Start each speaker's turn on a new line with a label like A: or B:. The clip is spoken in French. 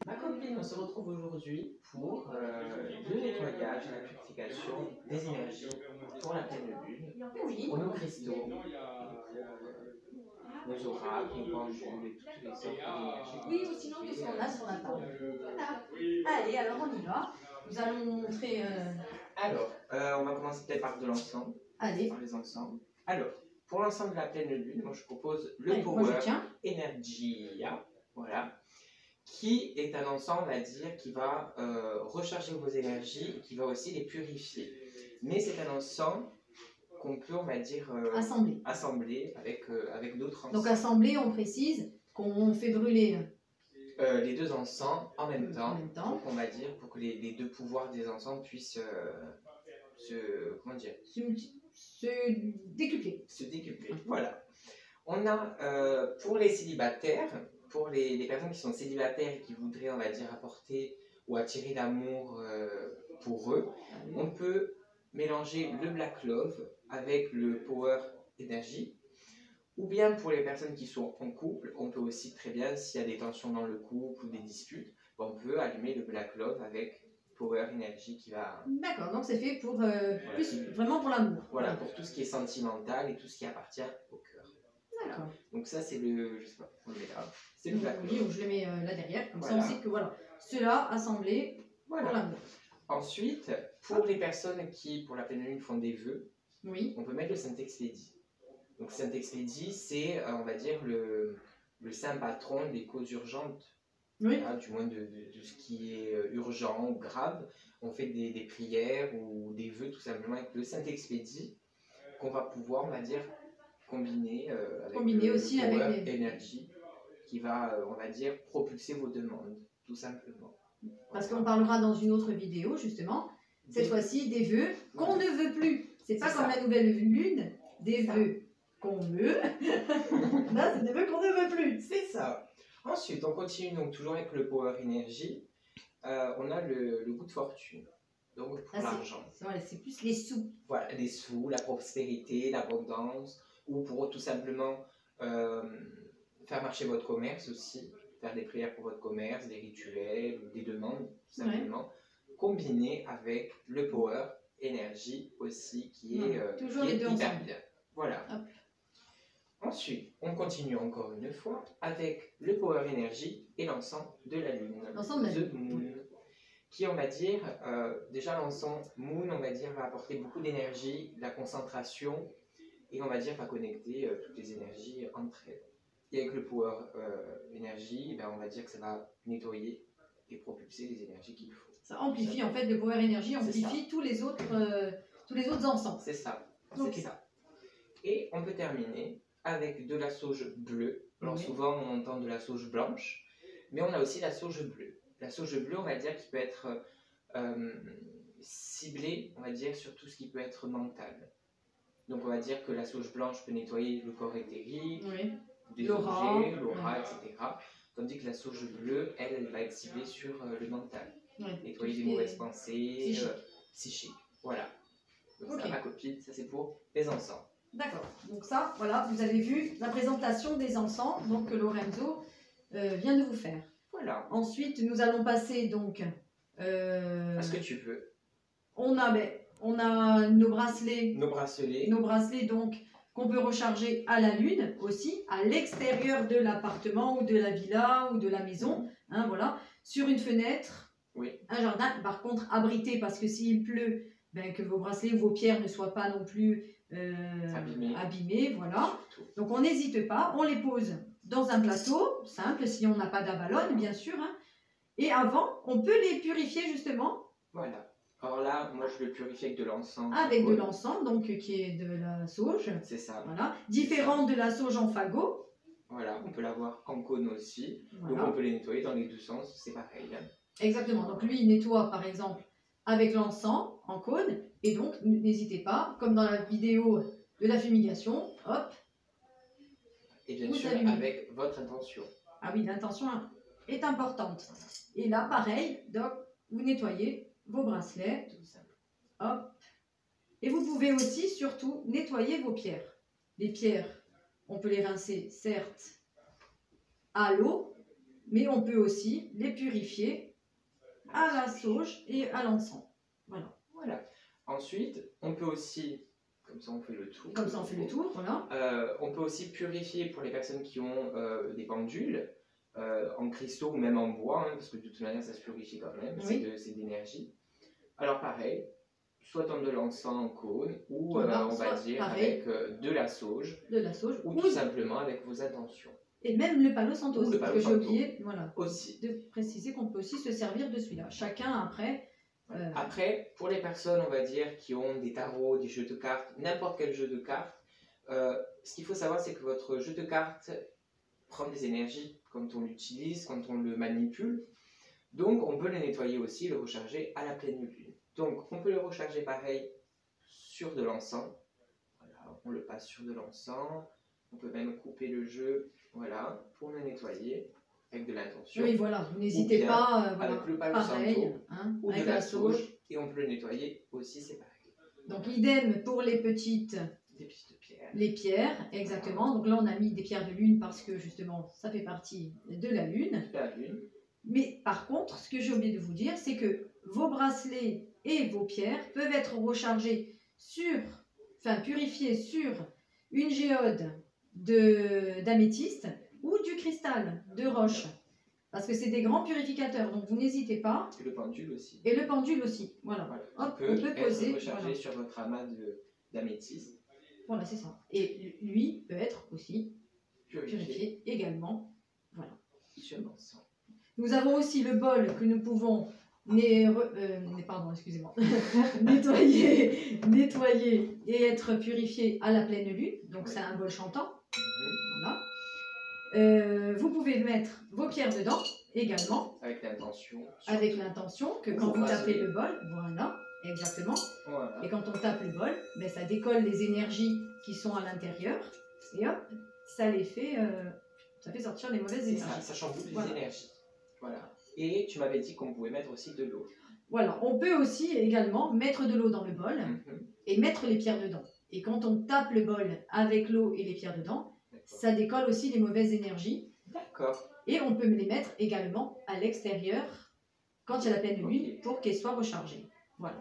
A: Ma copine, on se retrouve aujourd'hui pour le nettoyage et la purification des énergies pour la pleine lune,
B: Oui.
A: pour nos cristaux, nos oracles, nos pendules et toutes les sortes d'énergies.
B: Oui, ou sinon qu'est-ce qu'on a sur la table? Voilà. Allez, alors on y va. Nous allons montrer.
A: Alors, on va commencer peut-être par de l'ensemble.
B: Allez.
A: Par les ensembles. Alors, pour l'ensemble de la pleine lune, moi je propose le
B: Allez,
A: Power
B: moi, je tiens.
A: Energia, voilà, qui est un ensemble, on va dire, qui va recharger vos énergies, qui va aussi les purifier. Mais c'est un ensemble qu'on peut, on va dire, assembler avec d'autres ensembles.
B: Donc assembler, on précise qu'on fait brûler
A: les deux ensembles en même temps.
B: Donc,
A: on va dire, pour que les deux pouvoirs des ensembles puissent comment dire,
B: se décupler.
A: Se décupler, voilà. On a pour les célibataires, pour les personnes qui sont célibataires et qui voudraient, on va dire, apporter ou attirer l'amour pour eux, on peut mélanger le Black Love avec le Power Energy. Ou bien pour les personnes qui sont en couple, on peut aussi très bien, s'il y a des tensions dans le couple ou des disputes, on peut allumer le Black Love avec Power Energy qui va...
B: D'accord, donc c'est fait pour plus
A: voilà,
B: vraiment pour l'amour.
A: Voilà, pour tout ce qui est sentimental et tout ce qui appartient au cœur. Voilà. Donc ça c'est le, je sais pas, on le met là. C'est le Black Love.
B: Oui, je le mets là derrière, comme ça on sait que voilà, cela assemblé pour l'amour. Ensuite,
A: pour les personnes qui, pour la pleine lune, font des vœux,
B: oui,
A: on peut mettre le Saint-Expédie. Donc Saint-Expédie, c'est, on va dire, le saint patron des causes urgentes.
B: Oui.
A: Voilà, du moins de ce qui est urgent ou grave. On fait des prières ou des vœux tout simplement avec le Saint-Expédie qu'on va pouvoir, on va dire, combiner avec
B: aussi
A: le Power
B: avec
A: Energy qui va, on va dire, propulser vos demandes, tout simplement.
B: Parce qu'on parlera dans une autre vidéo, justement, cette fois-ci, des vœux qu'on ne veut plus. C'est pas comme la nouvelle lune, des vœux qu'on veut. Là, c'est des vœux qu'on ne veut plus.
A: C'est ça. Ensuite, on continue donc toujours avec le Power Energy. On a le goût de fortune, donc pour l'argent.
B: C'est plus les sous.
A: Voilà, les sous, la prospérité, l'abondance, ou pour tout simplement faire marcher votre commerce aussi, faire des prières pour votre commerce, des rituels, des demandes, tout simplement, combiné avec le Power Energy aussi, qui est,
B: toujours
A: qui est
B: les deux
A: hyper
B: ensemble.
A: bien. Voilà.
B: Hop.
A: Ensuite, on continue encore une fois avec le Power Energy et l'encens de la Lune.
B: L'encens de la Lune.
A: The Moon. Qui, on va dire, déjà l'encens Moon, on va dire, va apporter beaucoup d'énergie, de la concentration, et on va dire, va connecter toutes les énergies entre elles. Et avec le Power Energy, ben, on va dire que ça va nettoyer et propulser les énergies qu'il faut.
B: Ça amplifie, en fait, le Power Energy amplifie tous les autres encens.
A: C'est ça. Okay. C'est ça. Et on peut terminer avec de la sauge bleue. Alors souvent on entend de la sauge blanche, mais on a aussi la sauge bleue. La sauge bleue, on va dire, qui peut être ciblée, on va dire, sur tout ce qui peut être mental. Donc on va dire que la sauge blanche peut nettoyer le corps éthérique, des objets, l'aura, etc. Tandis que la sauge bleue, elle va être ciblée sur le mental. Nettoyer des mauvaises pensées, psychiques. Voilà. Donc ça, ma copine, ça c'est pour les encens.
B: D'accord, donc ça, voilà, vous avez vu la présentation des encens donc, que Lorenzo vient de vous faire.
A: Voilà.
B: Ensuite, nous allons passer donc...
A: à ce que tu veux.
B: On a nos bracelets.
A: Nos bracelets.
B: Nos bracelets, donc, qu'on peut recharger à la lune aussi, à l'extérieur de l'appartement ou de la villa ou de la maison. Hein, voilà, sur une fenêtre, un jardin, par contre, abrité parce que s'il pleut, ben, que vos bracelets ou vos pierres ne soient pas non plus... abîmés, voilà. Donc on n'hésite pas, on les pose dans un plateau, simple, si on n'a pas d'abalone, bien sûr. Hein. Et avant, on peut les purifier justement.
A: Voilà. Alors là, moi je le purifie avec de l'encens.
B: Avec de l'encens, donc qui est de la sauge.
A: C'est ça.
B: Voilà. Différent de la sauge en fagot.
A: Voilà, on peut l'avoir en cône aussi. Voilà. Donc on peut les nettoyer dans les deux sens, c'est pareil. Hein.
B: Exactement. Donc lui, il nettoie par exemple avec l'encens en cône. Et donc, n'hésitez pas, comme dans la vidéo de la fumigation, hop.
A: Et bien sûr, avec votre intention.
B: Ah oui, l'intention est importante. Et là, pareil, donc, vous nettoyez vos bracelets.
A: Tout simple.
B: Hop. Et vous pouvez aussi, surtout, nettoyer vos pierres. Les pierres, on peut les rincer, certes, à l'eau, mais on peut aussi les purifier à la sauge et à l'encens. Voilà.
A: Voilà. Ensuite, on peut aussi, comme ça on fait le tour.
B: Comme ça on fait le tour, voilà.
A: On peut aussi purifier pour les personnes qui ont des pendules en cristaux ou même en bois, hein, parce que de toute manière ça se purifie quand même,
B: Oui.
A: c'est d'énergie. Alors pareil, soit dans de l'encens en cône, ou
B: Voilà,
A: on va dire
B: pareil,
A: avec de la sauge,
B: ou
A: tout simplement avec vos intentions.
B: Et même le Palo Santo, parce que j'ai oublié
A: aussi.
B: de préciser qu'on peut aussi se servir de celui-là. Chacun après...
A: Après, pour les personnes, on va dire, qui ont des tarots, des jeux de cartes, n'importe quel jeu de cartes, ce qu'il faut savoir, c'est que votre jeu de cartes prend des énergies quand on l'utilise, quand on le manipule. Donc, on peut le nettoyer aussi, le recharger à la pleine lune. Donc, on peut le recharger pareil sur de l'encens. Voilà, on le passe sur de l'encens. On peut même couper le jeu, voilà, pour le nettoyer avec de l'intention.
B: Oui, voilà, vous n'hésitez pas, voilà,
A: avec le Palo
B: pareil,
A: Santo,
B: hein,
A: ou
B: avec
A: de la
B: sauge.
A: sauge, et on peut le nettoyer aussi, c'est pareil.
B: Donc, idem pour les petites...
A: Des petites pierres.
B: Les pierres, exactement. Donc là, on a mis des pierres de lune parce que justement, ça fait partie de la lune.
A: La lune.
B: Mais par contre, ce que j'ai oublié de vous dire, c'est que vos bracelets et vos pierres peuvent être rechargés purifiés sur une géode d'améthyste ou du cristal de roche. Parce que c'est des grands purificateurs, donc vous n'hésitez pas.
A: Et le pendule aussi.
B: Et le pendule aussi, voilà. Hop, on peut poser.
A: Être rechargé sur votre amas d'améthyste.
B: Voilà, c'est ça. Et lui peut être aussi purifié également. Voilà.
A: Sur l'encens.
B: Nous avons aussi le bol que nous pouvons nettoyer et être purifié à la pleine lune. Donc c'est un bol chantant. Voilà. Vous pouvez mettre vos pierres dedans également.
A: Avec l'intention.
B: Avec l'intention que quand vous tapez le bol, voilà, exactement.
A: Voilà.
B: Et quand on tape le bol, ben, ça décolle les énergies qui sont à l'intérieur. Et hop, ça les fait, ça fait sortir les mauvaises énergies.
A: Ça chamboule les énergies. Voilà. Et tu m'avais dit qu'on pouvait mettre aussi de l'eau.
B: Voilà, on peut aussi également mettre de l'eau dans le bol et mettre les pierres dedans. Et quand on tape le bol avec l'eau et les pierres dedans, ça décolle aussi les mauvaises énergies.
A: D'accord.
B: Et on peut les mettre également à l'extérieur quand il y a la pleine lune pour qu'elles soient rechargées. Voilà.